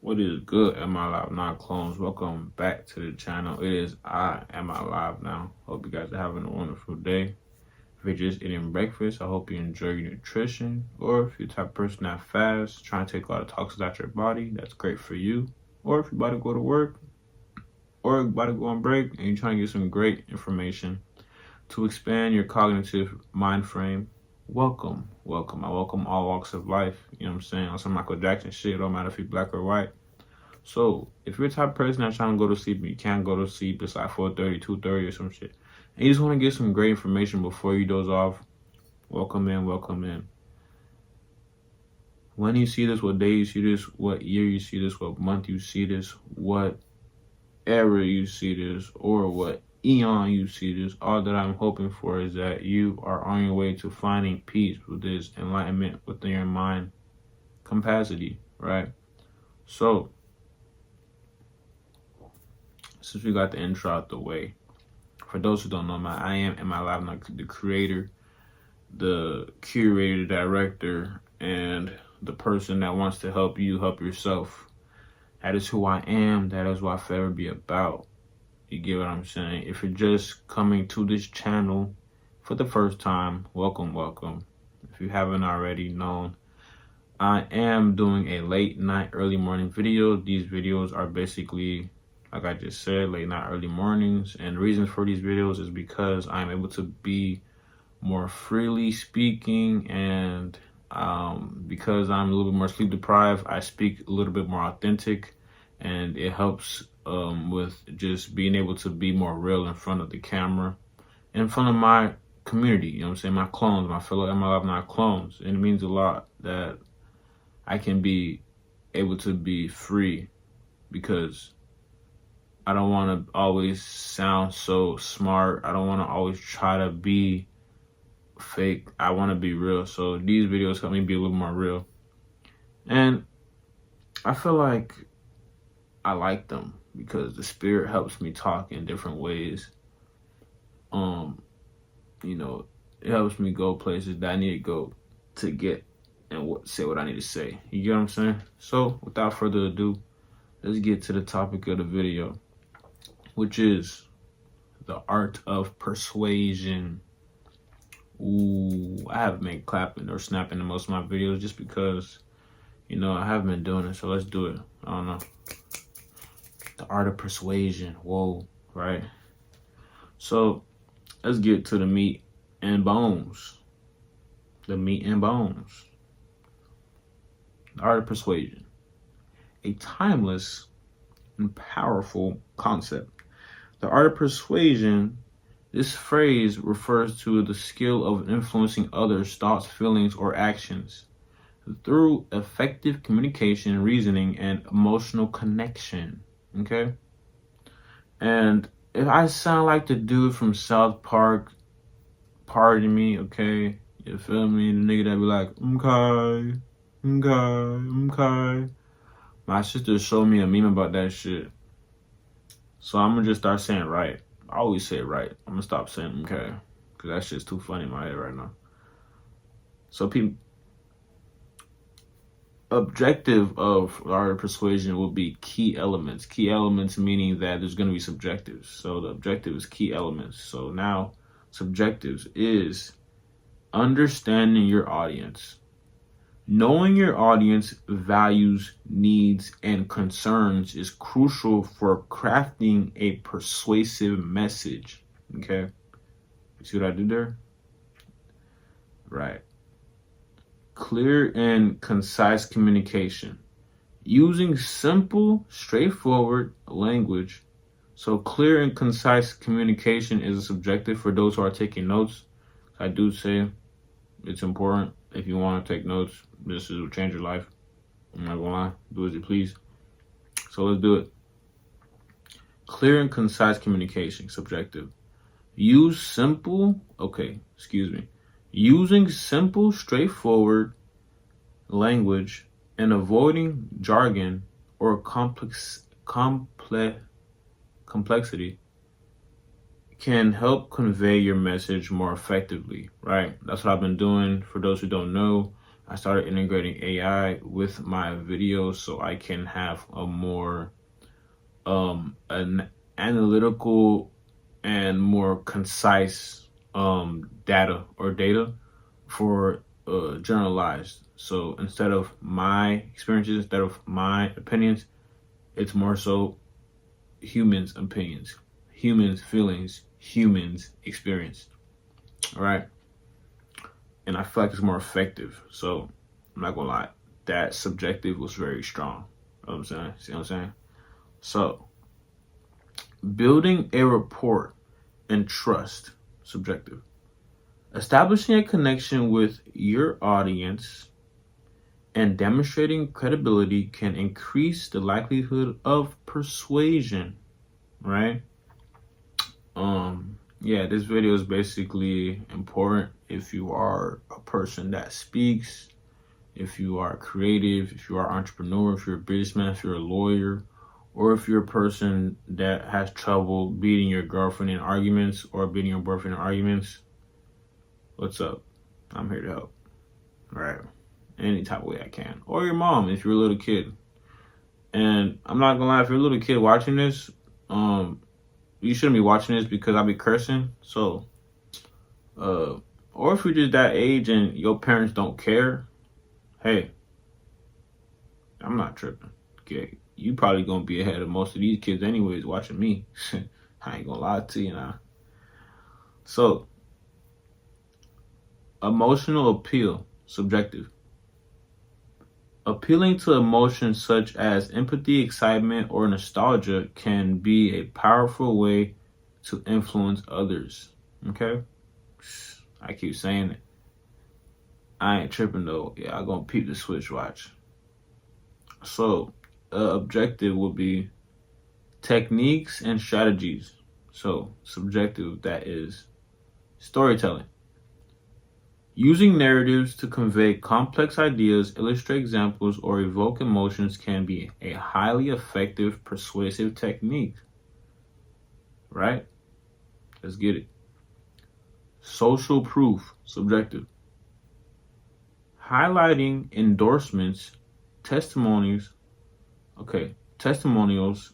What is good, Am I Live Now clones? Welcome back to the channel. It is Am I Live Now. Hope you guys are having a wonderful day. If you're just eating breakfast, I hope you enjoy your nutrition. Or if you're the type of person that fasts, trying to take a lot of toxins out your body, that's great for you. Or if you're about to go to work, or about to go on break, and you're trying to get some great information to expand your cognitive mind frame, welcome. I welcome all walks of life. You know what I'm saying? On some Michael Jackson shit, it don't matter if you're black or white. So if you're the type of person that's trying to go to sleep and you can't go to sleep, it's like 4:30, 2:30 or some shit, and you just want to get some great information before you doze off, welcome in. When you see this, what day you see this, what year you see this, what month you see this, what era you see this, or what eon you see this, all that I'm hoping for is that you are on your way to finding peace with this enlightenment within your mind capacity, right? So since we got the intro out the way, for those who don't know, I am I Live Now, the creator, the curator, the director, and the person that wants to help you help yourself. That is who I am. That is what I forever be about. You get what I'm saying? If you're just coming to this channel for the first time, welcome. If you haven't already known, I am doing a late night, early morning video. These videos are basically, like I just said, late night, early mornings. And the reason for these videos is because I'm able to be more freely speaking, and because I'm a little bit more sleep deprived, I speak a little bit more authentic, and it helps with just being able to be more real in front of the camera, in front of my community, you know what I'm saying, my clones, my fellow Am I Live Now clones. And it means a lot that I can be able to be free, because I don't want to always sound so smart. I don't want to always try to be fake. I want to be real. So these videos help me be a little more real. And I feel like I like them because the spirit helps me talk in different ways. You know, it helps me go places that I need to go to get and say what I need to say. You get what I'm saying? So without further ado, let's get to the topic of the video, which is the art of persuasion. Ooh, I haven't been clapping or snapping in most of my videos just because, you know, I haven't been doing it. So let's do it. I don't know. The art of persuasion. Whoa, right? So let's get to the meat and bones. The meat and bones. The art of persuasion. A timeless and powerful concept. The art of persuasion, this phrase refers to the skill of influencing others' thoughts, feelings, or actions through effective communication, reasoning, and emotional connection. Okay? And if I sound like the dude from South Park, pardon me, okay? You feel me? The nigga that be like, okay. My sister showed me a meme about that shit. So I'm gonna just start saying right. I always say right. I'm gonna stop saying okay, because that shit's too funny in my head right now. So people, objective of the art of persuasion will be key elements. Key elements meaning that there's gonna be subjectives. So the objective is key elements. So now subjectives is understanding your audience. Knowing your audience values, needs, and concerns is crucial for crafting a persuasive message. Okay? You see what I did there? Right. Clear and concise communication. Using simple, straightforward language. So clear and concise communication is a subjective for those who are taking notes. I do say it's important. If you want to take notes, this will change your life. I'm not gonna lie. Do as you please. So let's do it. Clear and concise communication, subjective. Using simple, straightforward language and avoiding jargon or complexity can help convey your message more effectively, right? That's what I've been doing. For those who don't know, I started integrating AI with my videos so I can have a more an analytical and more concise data for generalized. So instead of my experiences, instead of my opinions, it's more so humans' opinions, humans' feelings, humans' experience. All right. And I feel like it's more effective. So I'm not gonna lie, that subjective was very strong. You know what I'm saying? See what I'm saying? So building a rapport and trust, subjective. Establishing a connection with your audience and demonstrating credibility can increase the likelihood of persuasion, right? Yeah, this video is basically important if you are a person that speaks, if you are creative, if you are an entrepreneur, if you're a businessman, if you're a lawyer, or if you're a person that has trouble beating your girlfriend in arguments or beating your boyfriend in arguments. What's up? I'm here to help. Right? Any type of way I can. Or your mom if you're a little kid. And I'm not gonna lie, if you're a little kid watching this, you shouldn't be watching this because I'll be cursing. So, or if you're just that age and your parents don't care, hey, I'm not tripping. Okay, you probably gonna be ahead of most of these kids anyways watching me. I ain't gonna lie to you now. So, emotional appeal, subjective. Appealing to emotions such as empathy, excitement, or nostalgia can be a powerful way to influence others. Okay? I keep saying it. I ain't tripping though. Yeah, I'm gonna peep the switch watch. So, objective would be techniques and strategies. So, subjective, that is storytelling. Using narratives to convey complex ideas, illustrate examples, or evoke emotions can be a highly effective persuasive technique. Right? Let's get it. Social proof, subjective. Highlighting endorsements, testimonials,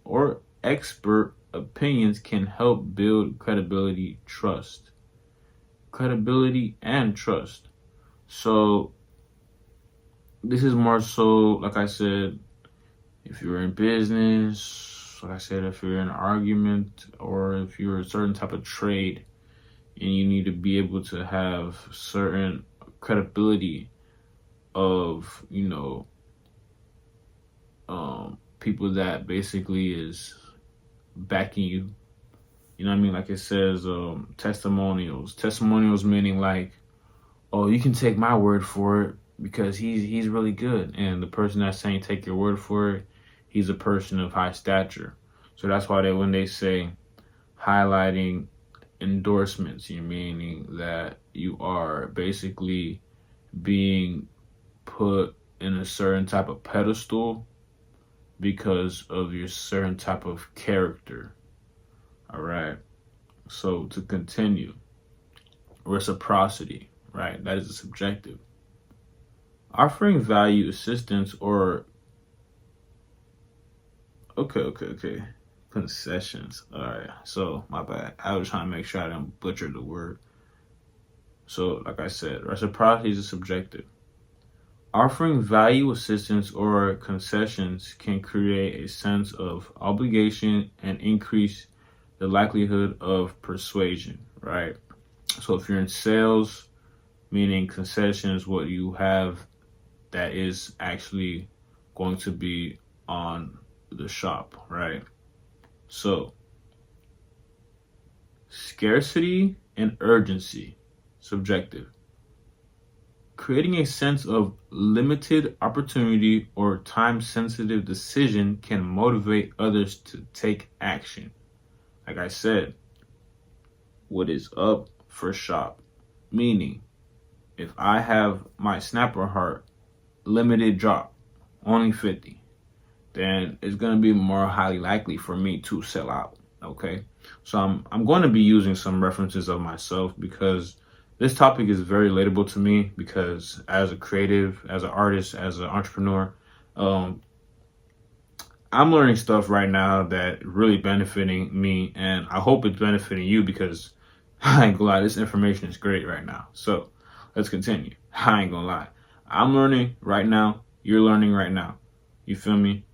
or expert opinions can help build credibility, trust. Credibility and trust. So this is more so, like I said, if you're in business, like I said, if you're in an argument, or if you're a certain type of trade and you need to be able to have certain credibility of, people that basically is backing you. You know what I mean? Like it says, testimonials. Testimonials meaning like, oh, you can take my word for it because he's really good. And the person that's saying take your word for it, he's a person of high stature. So that's why when they say highlighting endorsements, you meaning that you are basically being put in a certain type of pedestal because of your certain type of character. All right. So to continue, reciprocity, right? That is a subjective. Offering value, assistance, or okay. Concessions. All right. So my bad. I was trying to make sure I didn't butcher the word. So like I said, reciprocity is a subjective. Offering value, assistance, or concessions can create a sense of obligation and increase the likelihood of persuasion, right? So if you're in sales, meaning concessions, what you have that is actually going to be on the shop, right? So scarcity and urgency, subjective. Creating a sense of limited opportunity or time-sensitive decision can motivate others to take action. Like I said, what is up for shop? Meaning, if I have my snapper heart limited drop, only 50, then it's going to be more highly likely for me to sell out. Okay, so I'm going to be using some references of myself because This topic is very relatable to me because as a creative, as an artist, as an entrepreneur, um, I'm learning stuff right now that really benefiting me, and I hope it's benefiting you because I ain't gonna lie, this information is great right now. So let's continue. I ain't gonna lie. I'm learning right now. You're learning right now. You feel me?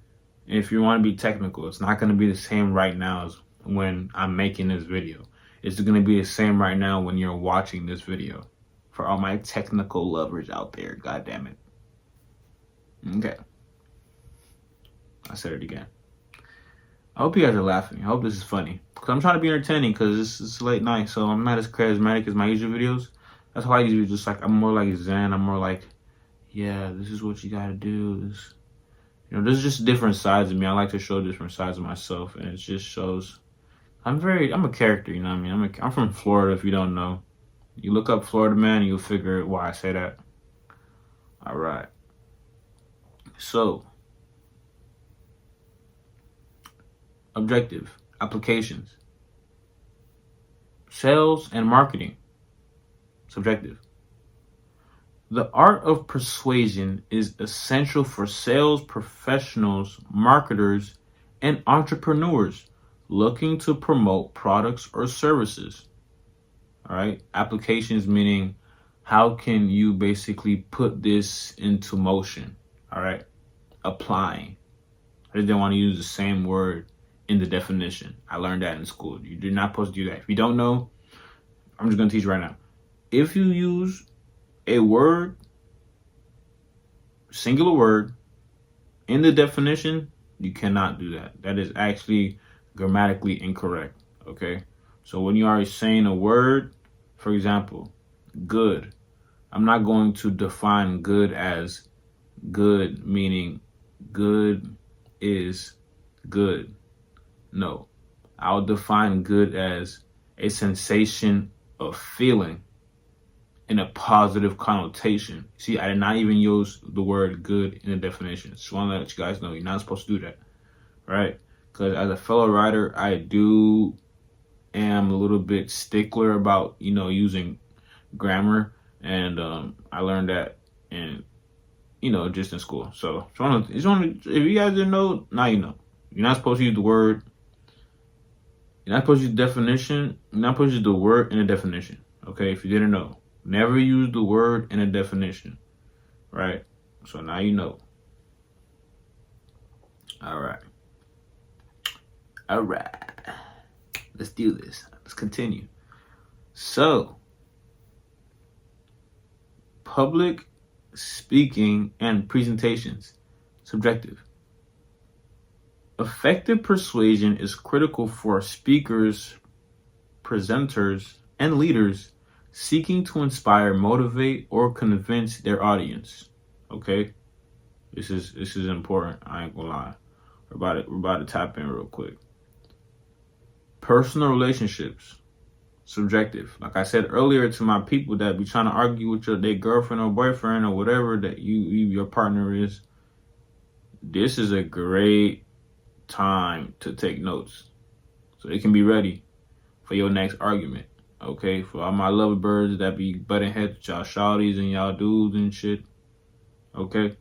And if you want to be technical, it's not gonna be the same right now as when I'm making this video. It's gonna be the same right now when you're watching this video. For all my technical lovers out there, god damn it. Okay. I said it again. I hope you guys are laughing. I hope this is funny. Because I'm trying to be entertaining because this is late night, so I'm not as charismatic as my usual videos. That's why I usually just like, I'm more like zen. I'm more like, yeah, this is what you gotta do. This, there's just different sides of me. I like to show different sides of myself, and it just shows. I'm a character, you know what I mean? I'm from Florida, if you don't know. You look up Florida Man, and you'll figure why I say that. All right. So, objective, applications, sales and marketing, subjective. The art of persuasion is essential for sales professionals, marketers, and entrepreneurs looking to promote products or services. All right. Applications meaning how can you basically put this into motion? All right. Applying. I just didn't want to use the same word in the definition. I learned that in school. You're not supposed to do that. If you don't know, I'm just going to teach right now. If you use a word, singular word, in the definition, you cannot do that. That is actually grammatically incorrect. Okay? So when you are saying a word, for example, good, I'm not going to define good as good, meaning good is good. No, I'll define good as a sensation of feeling in a positive connotation. See, I did not even use the word good in the definition. Just want to let you guys know you're not supposed to do that, right? Because as a fellow writer, I am a little bit stickler about, using grammar. And I learned that in, just in school. So if you guys didn't know, now you know. You're not supposed to use the word. You're not supposed to use definition. You're not supposed to use the word in a definition. Okay, if you didn't know. Never use the word in a definition. Right? So now you know. All right. Let's do this. Let's continue. So, public speaking and presentations. Subjective. Effective persuasion is critical for speakers, presenters, and leaders seeking to inspire, motivate, or convince their audience. Okay? This is important. I ain't gonna lie. We're about to tap in real quick. Personal relationships. Subjective. Like I said earlier to my people that be trying to argue with their girlfriend or boyfriend or whatever that your partner is, this is a great time to take notes so they can be ready for your next argument. Okay, for all my lovebirds that be butting heads with y'all shawties and y'all dudes and shit. Okay,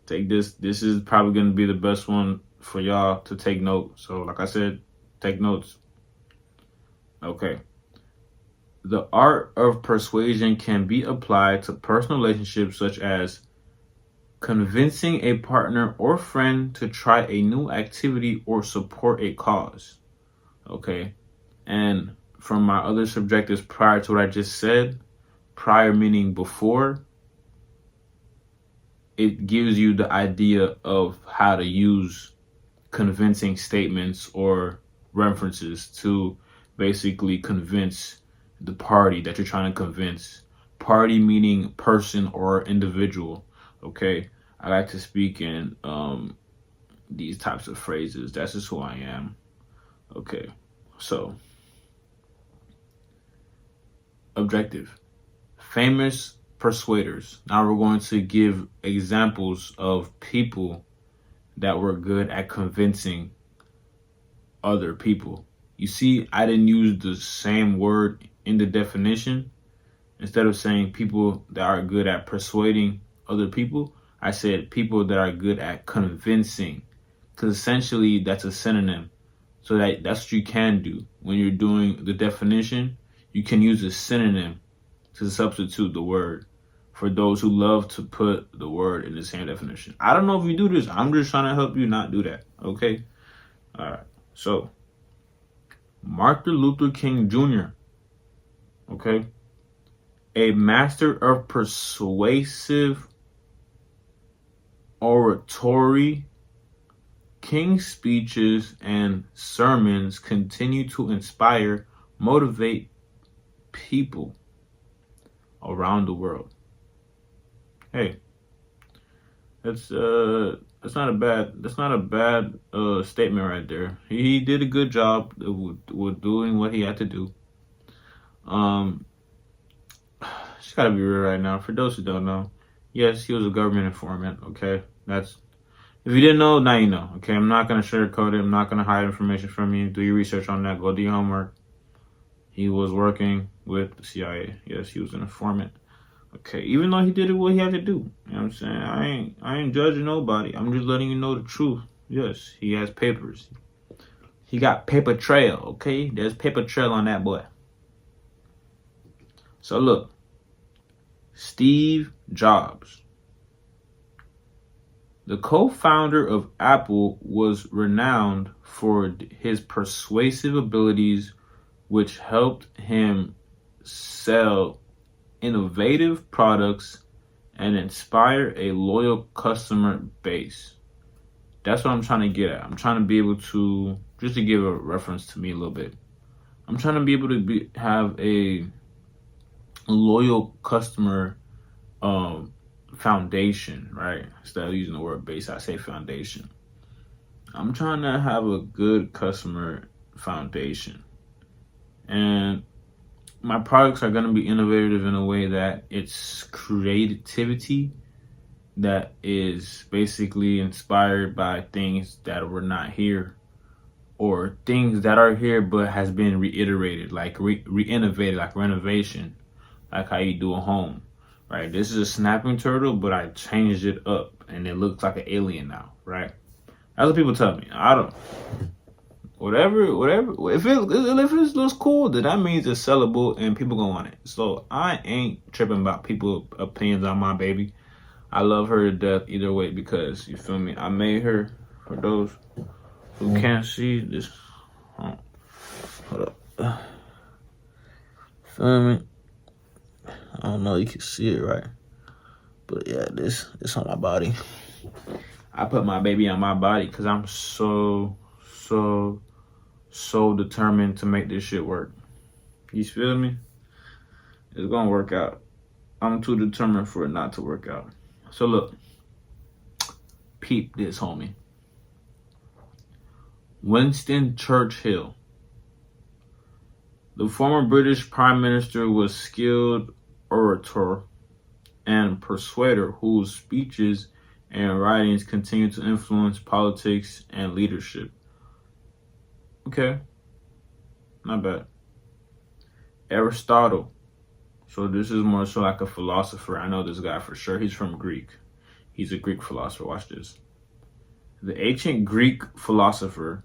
take this. This is probably gonna be the best one for y'all to take note. So, like I said, take notes. Okay. The art of persuasion can be applied to personal relationships such as convincing a partner or friend to try a new activity or support a cause. Okay. And from my other subjectives prior to what I just said, prior meaning before, it gives you the idea of how to use convincing statements or references to basically convince the party that you're trying to convince. Party meaning person or individual. Okay, I like to speak in these types of phrases. That's just who I am. Okay, so objective. Famous persuaders. Now we're going to give examples of people that were good at convincing other people. You see, I didn't use the same word in the definition Instead of saying people that are good at persuading other people, I said people that are good at convincing. Because essentially that's a synonym. So that's what you can do. When you're doing the definition, you can use a synonym to substitute the word for those who love to put the word in the same definition. I don't know if you do this. I'm just trying to help you not do that. Okay? All right. So, Martin Luther King Jr., okay? A master of persuasive oratory, King's speeches and sermons continue to inspire, motivate people around the world. Hey, that's not a bad statement right there. He did a good job with doing what he had to do. Just gotta be real right now. For those who don't know, yes, he was a government informant. Okay, that's if you didn't know, now you know. Okay, I'm not gonna sugarcoat it. I'm not gonna hide information from you. Do your research on that. Go do your homework. He was working with the CIA. Yes, he was an informant. Okay, even though he did what he had to do. You know what I'm saying? I ain't judging nobody. I'm just letting you know the truth. Yes, he has papers. He got paper trail, okay? There's paper trail on that boy. So look, Steve Jobs, the co-founder of Apple, was renowned for his persuasive abilities, which helped him sell innovative products and inspire a loyal customer base. That's what I'm trying to get at. I'm trying to be able to, just to give a reference to me a little bit, I'm trying to be able to have a loyal customer foundation, right? Instead of using the word base, I say foundation. I'm trying to have a good customer foundation. And my products are going to be innovative in a way that it's creativity that is basically inspired by things that were not here, or things that are here but has been reiterated, like re-innovated, like renovation, like how you do a home, right? This is a snapping turtle, but I changed it up and it looks like an alien now, right? That's what people tell me. I don't. Whatever. If it looks cool, then that means it's sellable and people gonna want it. So I ain't tripping about people's opinions on my baby. I love her to death either way, because you feel me. I made her. For those who can't see this, hold up. Feel me? I don't know. You can see it, right? But yeah, this on my body. I put my baby on my body because I'm so determined to make this shit work. You feel me? It's gonna work out. I'm too determined for it not to work out. So look, peep this, homie. Winston Churchill, the former British Prime Minister, was a skilled orator and persuader whose speeches and writings continue to influence politics and leadership. Okay, not bad. Aristotle. So this is more so like a philosopher. I know this guy for sure. He's from Greek. He's a Greek philosopher. Watch this. The ancient Greek philosopher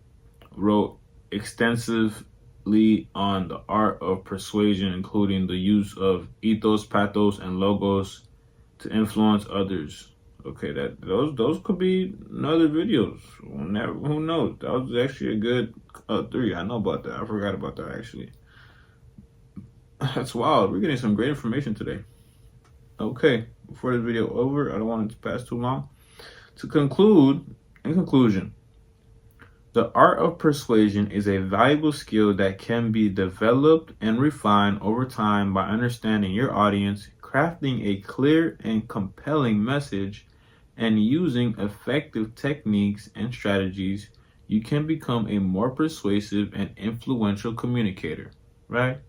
wrote extensively on the art of persuasion, including the use of ethos, pathos, and logos to influence others. Okay, those could be another videos. Who knows? That was actually a good 3. I know about that. I forgot about that actually. That's wild. We're getting some great information today. Okay, before this video over, I don't want it to pass too long. To conclude, in conclusion, the art of persuasion is a valuable skill that can be developed and refined over time by understanding your audience, crafting a clear and compelling message, and using effective techniques and strategies. You can become a more persuasive and influential communicator, right?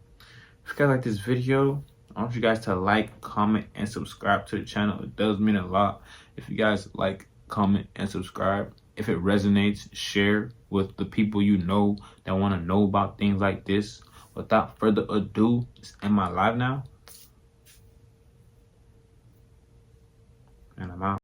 If you guys like this video, I want you guys to like, comment, and subscribe to the channel. It does mean a lot if you guys like, comment, and subscribe. If it resonates, share with the people you know that want to know about things like this. Without further ado, am I live now? and I'm out.